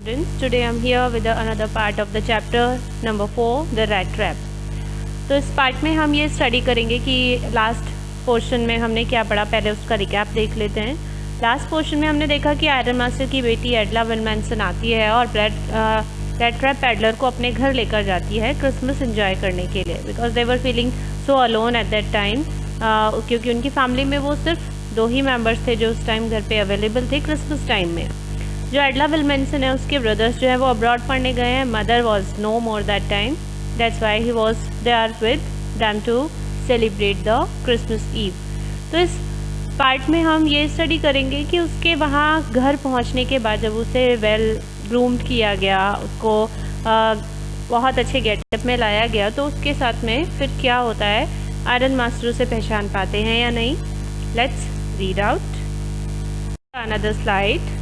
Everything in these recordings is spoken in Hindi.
Students, today I'm here with another part of the chapter number 4, the rat trap. तो इस पार्ट में हम ये स्टडी करेंगे कि लास्ट पोर्शन में हमने क्या पढ़ा, पहले उसका रिकैप देख लेते हैं। लास्ट पोर्शन में हमने देखा कि आयरन मास्टर की बेटी एडला विलमैनसन आती है और रैट ट्रैप पैडलर को अपने घर लेकर जाती है क्रिसमस एंजॉय करने के लिए, because they were feeling so alone at that time, क्योंकि उनकी फैमिली में वो सिर्फ 2 ही मेम्बर्स थे जो उस टाइम घर पे अवेलेबल थे क्रिसमस टाइम में। जो एडला विलमैनसन है उसके ब्रदर्स जो है वो अब्रॉड पढ़ने गए हैं, mother was no more that time, that's why he was there with them to celebrate the Christmas Eve. तो इस पार्ट में हम ये स्टडी करेंगे कि उसके वहाँ घर पहुँचने के बाद जब उसे वेल ग्रूम्ड किया गया, उसको बहुत अच्छे गेटअप में लाया गया, तो उसके साथ में फिर क्या होता है, आयरन मास्टर उसे पहचान पाते हैं या नहीं। Let's read out another slide.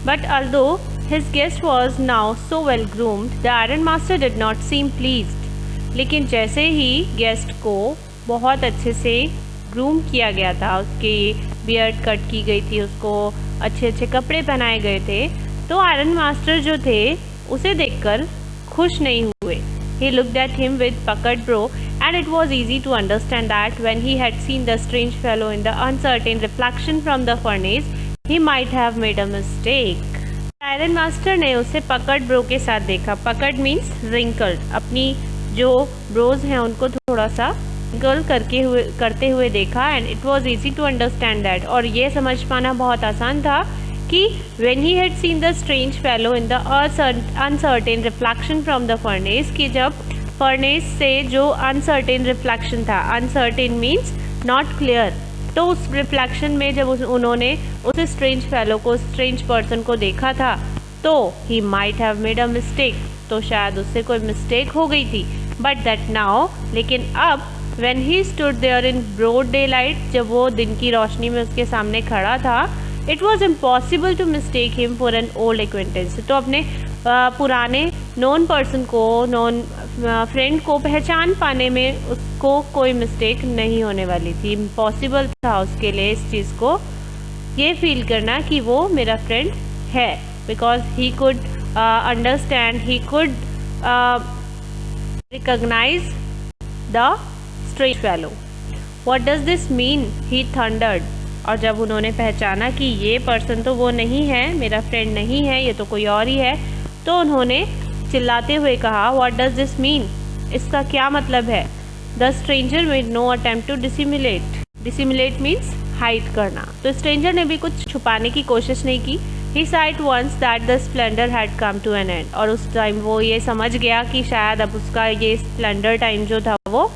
But although his guest was now so well groomed, the Iron Master did not seem pleased. लेकिन जैसे ही गेस्ट को बहुत अच्छे से ग्रूम किया गया था, उसकी बियर्ड कट की गई थी, उसको अच्छे अच्छे कपड़े पहनाए गए थे, तो आयरन मास्टर जो थे उसे देखकर खुश नहीं हुए। He looked at him with puckered brow, and it was easy to understand that when he had seen the strange fellow in the uncertain reflection from the furnace, he might have made a mistake. Iron master ने उसे पकड़ ब्रो के साथ देखा। पकड़ मीन्स रिंकल्ड, अपनी जो ब्रोज हैं उनको थोड़ा सा गर्ल करते हुए देखा। And it was easy to understand that, और ये समझ पाना बहुत आसान था कि when he had seen the strange fellow in the uncertain reflection from the furnace, कि जब फर्नेस से जो uncertain reflection था, uncertain means not clear, तो उस रिफ्लेक्शन में जब उन्होंने उस स्ट्रेंज फेलो को, स्ट्रेंज पर्सन को देखा था, तो he might have made a mistake, तो शायद उससे कोई मिस्टेक हो गई थी। बट दैट नाउ, लेकिन अब when he stood there in broad daylight, जब वो दिन की रोशनी में उसके सामने खड़ा था, it was impossible to mistake him for an old acquaintance. तो अपने पुराने नॉन पर्सन को, नॉन फ्रेंड को पहचान पाने में उसको कोई मिस्टेक नहीं होने वाली थी। इम्पॉसिबल था उसके लिए इस चीज़ को ये फील करना कि वो मेरा फ्रेंड है, because he could understand, he could recognise the strange fellow. What does this mean, he thundered. और जब उन्होंने पहचाना कि ये पर्सन तो वो नहीं है, मेरा फ्रेंड नहीं है, ये तो कोई और ही है, तो उन्होंने चिल्लाते हुए कहा, व्हाट डज दिस मीन, इसका क्या मतलब है। The stranger made no attempt to dissimulate. Dissimulate means hide करना, तो स्ट्रेंजर ने भी कुछ छुपाने की कोशिश नहीं की। ही saw at once that the splendor had come to an end, और उस टाइम वो ये समझ गया कि शायद अब उसका ये स्प्लेंडर टाइम जो था वो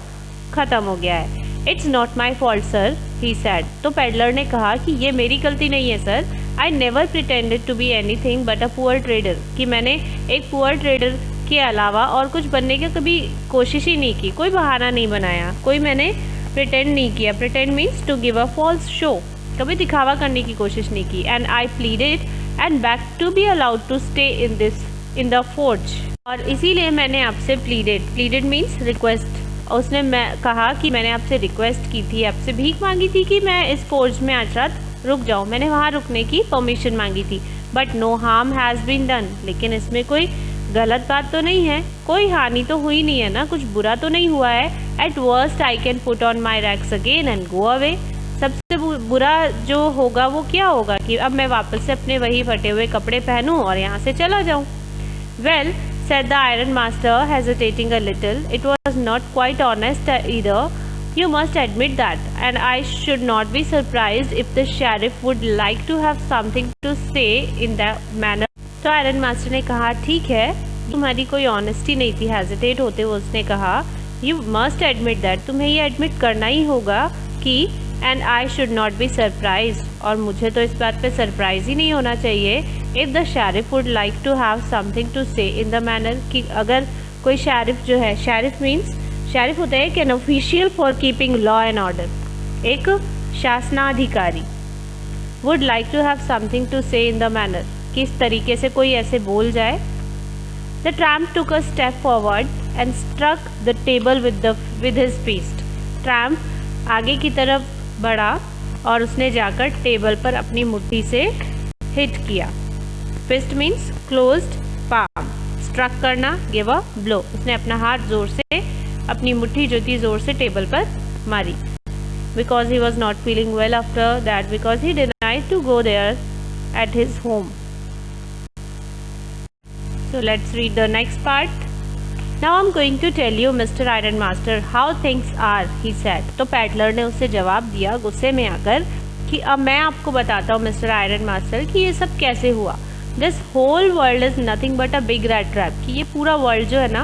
ख़त्म हो गया है। It's not my fault sir, he said. तो पेडलर ने कहा कि ये मेरी गलती नहीं है sir, I never pretended to be anything but a poor trader, कि मैंने एक पुअर ट्रेडर के अलावा और कुछ बनने की कभी कोशिश ही नहीं की, कोई बहाना नहीं बनाया, कोई मैंने प्रिटेंड नहीं किया। Pretend means to give a false show, कभी दिखावा करने की कोशिश नहीं की। And I pleaded and begged to be allowed to stay in the forge, और इसीलिए मैंने आपसे प्लीडेड मीन्स रिक्वेस्ट, उसने मैं कहा कि मैंने आपसे रिक्वेस्ट की थी, आपसे भीख मांगी थी कि मैं इस फोर्ज में आज रात रुक जाऊँ, मैंने वहाँ रुकने की परमिशन मांगी थी। But no harm has been done, लेकिन इसमें कोई गलत बात तो नहीं है, कोई हानि तो हुई नहीं है ना, कुछ बुरा तो नहीं हुआ है। At worst I can put on my rags again and go away. सबसे बुरा जो होगा वो क्या होगा कि अब मैं वापस से अपने वही फटे हुए कपड़े पहनूँ और यहाँ से चला जाऊँ। Well, said the Iron Master, hesitating a little. It was not quite honest either, you must admit that, and I should not be surprised if the sheriff would like to have something to say in that manner. तो आयरन मास्टर ने कहा, ठीक है, तुम्हारी कोई ऑनेस्टी नहीं थी, हेजिटेट होते हुए उसने कहा, you must admit that, तुम्हें ये एडमिट करना ही होगा कि and I should not be surprised, और मुझे तो इस बात पे सरप्राइज ही नहीं होना चाहिए, if the sheriff would like to have something to say in the manner, कि अगर कोई शेरिफ जो है, शेरिफ मीन्स, शेरिफ होता है कि an official for keeping law and order, एक शासनाधिकारी, would like to have something to say in the manner, किस तरीके से कोई ऐसे बोल जाए। The tramp took a step forward and struck the table with his fist. Tramp आगे की तरफ बढ़ा और उसने जाकर टेबल पर अपनी मुट्ठी से हिट किया। Fist means closed palm, struck करना, गिव अ ब्लो, उसने अपना हाथ जोर से, अपनी मुट्ठी जो थी जोर से टेबल पर मारी। Because he was not feeling well after that, because he denied to go there at his home. So let's read the next part. Now I'm going to tell you, Mr. Iron Master, how things are, he said. तो पैडलर ने उसे जवाब दिया गुस्से में आकर कि अब मैं आपको बताता हूँ मिस्टर आयरन मास्टर कि ये सब कैसे हुआ। This whole world is nothing but a big rat trap, कि ये पूरा वर्ल्ड जो है ना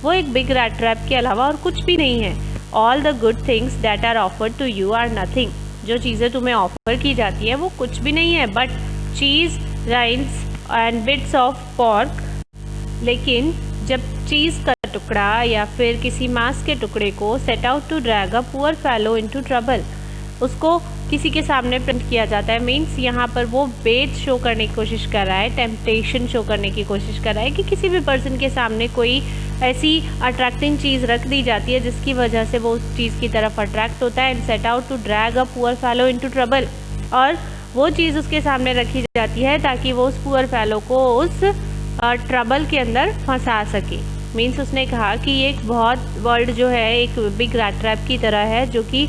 वो एक बिग रैट ट्रैप के अलावा और कुछ भी नहीं है। All the good things that are offered to you are nothing. जो चीज़ें तुम्हें ऑफर की जाती है वो कुछ भी नहीं है, but cheese, rice and bits of pork. लेकिन जब चीज़ का टुकड़ा या फिर किसी मांस के टुकड़े को set out to drag a poor fellow into trouble, उसको किसी के सामने प्रिंट किया जाता है, मीन्स यहाँ पर वो बेट शो करने की कोशिश कर रहा है, टेम्पटेशन शो करने की कोशिश कर रहा है कि किसी भी पर्सन के सामने कोई ऐसी अट्रैक्टिंग चीज़ रख दी जाती है जिसकी वजह से वो उस चीज़ की तरफ अट्रैक्ट होता है, and set out to drag a poor fellow into trouble, और वो चीज़ उसके सामने रखी जाती है ताकि वो उस पुअर फेलो को उस ट्रबल के अंदर फंसा सके। मीन्स उसने कहा कि ये एक बहुत वर्ल्ड जो है एक बिग रैट ट्रैप की तरह है, जो कि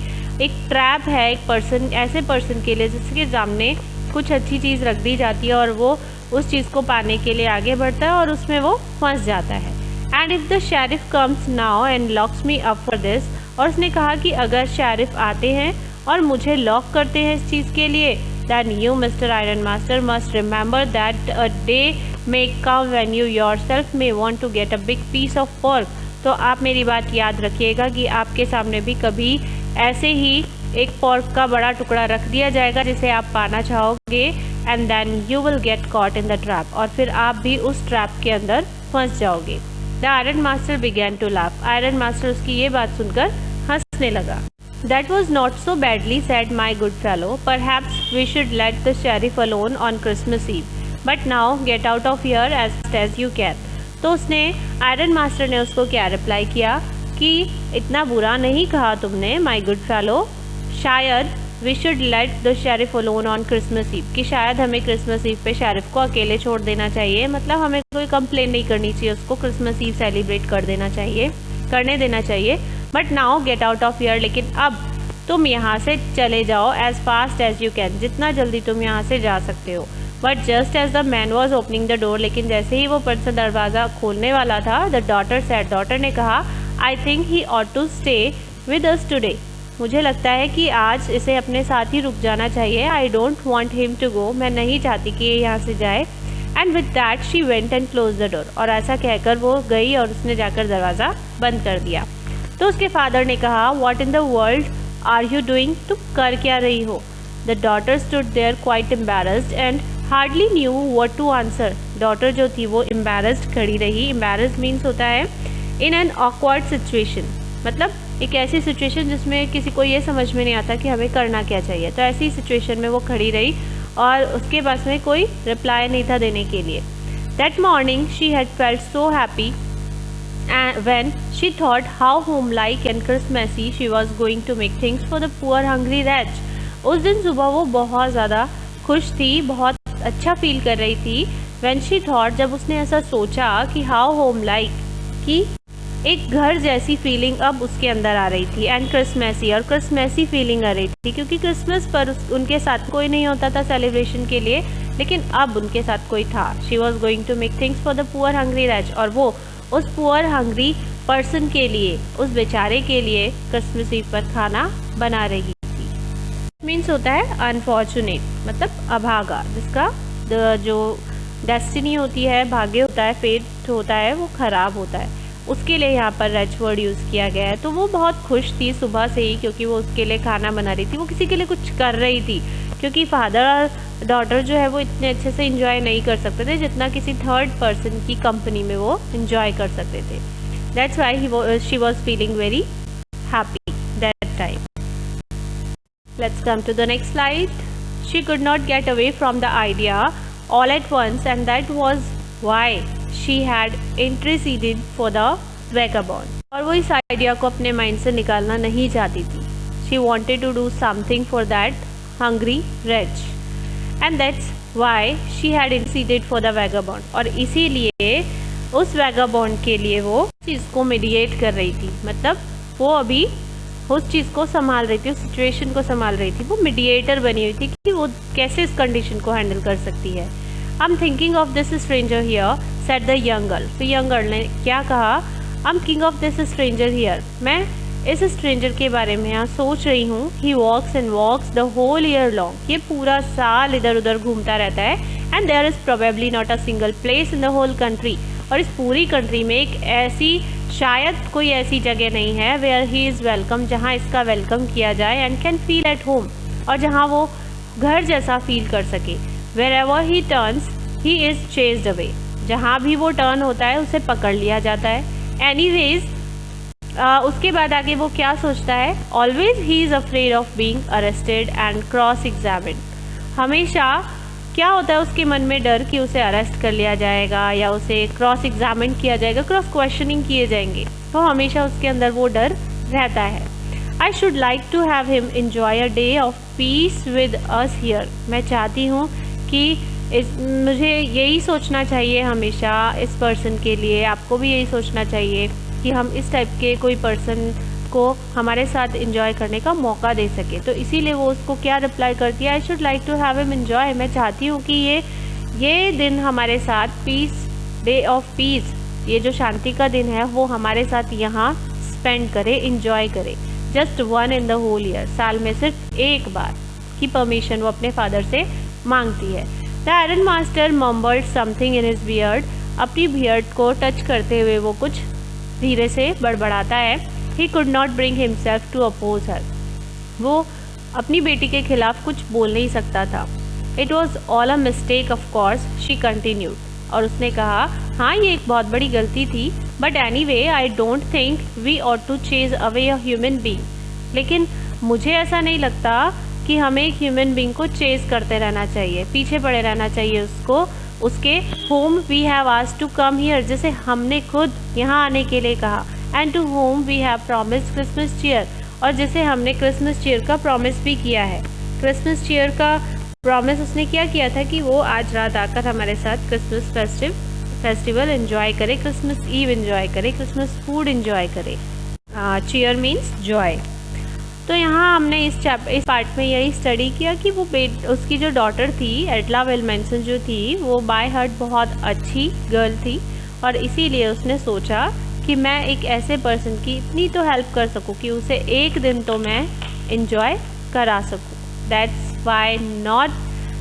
एक ट्रैप है एक पर्सन, ऐसे पर्सन के लिए जिसके सामने कुछ अच्छी चीज़ रख दी जाती है और वो उस चीज़ को पाने के लिए आगे बढ़ता है और उसमें वो फंस जाता है। And if the sheriff comes now and locks me up for this, और उसने कहा कि अगर शेरिफ आते हैं और मुझे लॉक करते हैं इस चीज़ के लिए, then you, Mr. Iron Master, must remember that a day may come when you yourself may want to get a big piece of pork. तो आप मेरी बात याद रखिएगा कि आपके सामने भी कभी ऐसे ही एक पोर्क का बड़ा टुकड़ा रख दिया जाएगा जिसे आप पाना चाहोगे, and then you will get caught in the trap, और फिर आप भी उस ट्रैप के अंदर फंस जाओगे। The Iron Master began to laugh. Iron Master उसकी ये बात सुनकर हंसने लगा। That was not so badly said, my good fellow. Perhaps we should let the sheriff alone on Christmas Eve. But now get out of here as fast as you can. तो उसने आयरन मास्टर ने उसको क्या रिप्लाई किया कि इतना बुरा नहीं कहा तुमने my good fellow. शायद we should let the sheriff alone on Christmas Eve, कि शायद हमें क्रिसमस ईव पे शेरिफ को अकेले छोड़ देना चाहिए, मतलब हमें कोई कंप्लेन नहीं करनी चाहिए, उसको क्रिसमस ईव सेलिब्रेट करने देना चाहिए। But now get out of here, लेकिन अब तुम यहाँ से चले जाओ as fast as you can, जितना जल्दी तुम यहाँ से जा सकते हो। But just as the man was opening the door, लेकिन जैसे ही वो पर्सन दरवाज़ा खोलने वाला था, द डॉटर सेड, डॉटर ने कहा, I think he ought to stay with us today, मुझे लगता है कि आज इसे अपने साथ ही रुक जाना चाहिए। I don't want him to go, मैं नहीं चाहती कि ये यहाँ से जाए। And with that she went and close the door, और ऐसा कहकर वो गई और उसने जाकर दरवाज़ा बंद कर दिया। तो उसके फादर ने कहा, what in the world are you doing, तुम कर क्या रही हो। The daughter stood there quite embarrassed and hardly knew what to answer, daughter जो थी वो एम्बेरस्ड खड़ी रही। एम्बेरस्ड मीन्स होता है इन एन ऑकवर्ड सिचुएशन, मतलब एक ऐसी सिचुएशन जिसमें किसी को ये समझ में नहीं आता कि हमें करना क्या चाहिए, तो ऐसी सिचुएशन में वो खड़ी रही और उसके पास में कोई रिप्लाई नहीं था देने के लिए। That morning she had felt so happy when she thought how homelike and Christmassy she was going to make things for the poor hungry wretch. उस दिन सुबह वो बहुत ज़्यादा खुश थी, बहुत अच्छा फील कर रही थी। when she thought, जब उसने ऐसा सोचा कि how homelike, कि एक घर जैसी फीलिंग अब उसके अंदर आ रही थी, एंड क्रिसमैसी, और क्रिसमैसी फीलिंग आ रही थी क्योंकि क्रिसमस पर उनके साथ कोई नहीं होता था सेलिब्रेशन के लिए, लेकिन अब उनके साथ कोई था। She was going to make things for the poor hungry wretch, और वो उस पुअर हंग्री पर्सन के लिए, उस बेचारे के लिए क्रिसमस ईव पर खाना बना रही थी। मीन्स होता है अनफॉर्चुनेट, मतलब अभागा, जिसका जो डेस्टिनी होती है, भाग्य होता है, फेट होता है, वो ख़राब होता है, उसके लिए यहाँ पर रैच वर्ड यूज़ किया गया है। तो वो बहुत खुश थी सुबह से ही क्योंकि वो उसके लिए खाना बना रही थी, वो किसी के लिए कुछ कर रही थी, क्योंकि फादर और डॉटर जो है वो इतने अच्छे से इंजॉय नहीं कर सकते थे जितना किसी थर्ड पर्सन की कंपनी में वो इंजॉय कर सकते थे। That's why she was feeling very happy that time. Let's come to the next slide. She could not get away from the idea all at once, and that was why she had interceded for the vagabond, और वो इस आइडिया को अपने माइंड से निकालना नहीं चाहती थी। She wanted to do something for that hungry wretch, and that's why she had interceded for the vagabond, और इसीलिए उस वैगाबॉन्ड के लिए वो चीज़ को मीडिएट कर रही थी, मतलब वो अभी उस चीज़ को संभाल रही थी, उस सिचुएशन को संभाल रही थी, वो मीडिएटर बनी हुई थी कि वो कैसे इस कंडीशन को हैंडल कर सकती है। I am thinking of this stranger here said the young girl. तो यंग गर्ल ने क्या कहा, I am thinking of this stranger here, मैं इस स्ट्रेंजर के बारे में यहाँ सोच रही हूँ। He walks and walks the whole year long, ये पूरा साल इधर उधर घूमता रहता है। And there is probably not a single place in the whole country, और इस पूरी कंट्री में एक ऐसी शायद कोई ऐसी जगह नहीं है वेयर ही इज़ वेलकम, जहाँ इसका वेलकम किया जाए, and can feel at home, और जहाँ वो घर जैसा फील कर सके। Wherever he turns he is chased away, जहाँ भी वो टर्न होता है उसे पकड़ लिया जाता है। एनीवेज उसके बाद आगे वो क्या सोचता है, always he is afraid of being arrested and cross examined. हमेशा क्या होता है उसके मन में, डर कि उसे अरेस्ट कर लिया जाएगा या उसे क्रॉस एग्जामिन किया जाएगा, क्रॉस क्वेश्चनिंग किए जाएंगे, तो हमेशा उसके अंदर वो डर रहता है। I should like to have him enjoy a day of peace with us here. मैं चाहती हूँ कि मुझे यही सोचना चाहिए हमेशा इस पर्सन के लिए, आपको भी यही सोचना चाहिए कि हम इस टाइप के कोई पर्सन को हमारे साथ एंजॉय करने का मौका दे सके। तो इसीलिए वो उसको क्या रिप्लाई करती है, I should like to have him enjoy, मैं चाहती हूँ कि ये दिन हमारे साथ, पीस डे ऑफ पीस, ये जो शांति का दिन है वो हमारे साथ यहाँ स्पेंड करे, एंजॉय करे। Just one in the whole year, साल में सिर्फ एक बार की परमिशन वो अपने फादर से मांगती है। The iron master mumbled something in his beard, अपनी बियर्ड को टच करते हुए वो कुछ धीरे से बड़बड़ाता है। He could not bring himself to oppose her. वो अपनी बेटी के खिलाफ कुछ बोल नहीं सकता था। It was all a mistake of course, she continued. और उसने कहा, हाँ ये एक बहुत बड़ी गलती थी, but anyway I don't think we ought to chase away a human being. लेकिन मुझे ऐसा नहीं लगता कि हमें एक ह्यूमन बींग को चेज करते रहना चाहिए, पीछे पड़े रहना चाहिए उसको, उसके whom we have asked to come here, जैसे हमने खुद यहाँ आने के लिए कहा, and to home we have promise Christmas cheer, और जिसे हमने क्रिसमस चीयर का प्रॉमिस भी किया है। क्रिसमस चीयर का प्रॉमिस उसने क्या किया था कि वो आज रात आकर हमारे साथ क्रिसमस फेस्टिवल एंजॉय करे, क्रिसमस ईव एंजॉय करे, क्रिसमस फूड एंजॉय करे। Cheer means joy. तो यहाँ हमने इस पार्ट में यही स्टडी किया कि वो उसकी जो डॉटर थी एडला विल्मेंसन जो थी, वो बाय हार्ट बहुत अच्छी गर्ल थी, और इसीलिए उसने सोचा कि मैं एक ऐसे पर्सन की इतनी तो हेल्प कर सकूं कि उसे एक दिन तो मैं enjoy करा सकूं।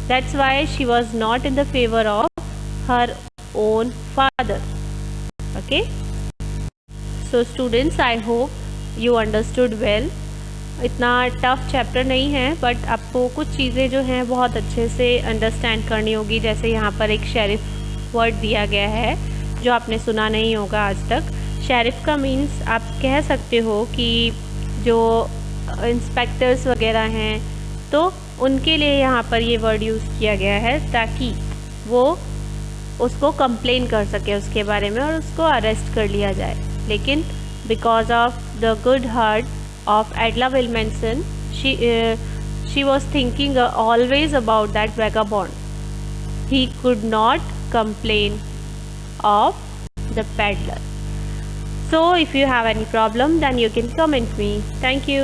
That's why she was not in the favor of her own father. Okay? So students, I hope you understood well. इतना टफ चैप्टर नहीं है, बट आपको कुछ चीज़ें जो हैं बहुत अच्छे से अंडरस्टैंड करनी होगी। जैसे यहाँ पर एक शेरिफ वर्ड दिया गया है जो आपने सुना नहीं होगा आज तक। शेरिफ का मीन्स आप कह सकते हो कि जो इंस्पेक्टर्स वगैरह हैं, तो उनके लिए यहाँ पर ये वर्ड यूज़ किया गया है ताकि वो उसको कंप्लेन कर सके उसके बारे में और उसको अरेस्ट कर लिया जाए। लेकिन because of the good heart of Adela Wilmanson, she was thinking always about that vagabond. He could not complain of the peddler. So if you have any problem, then you can comment me. Thank you.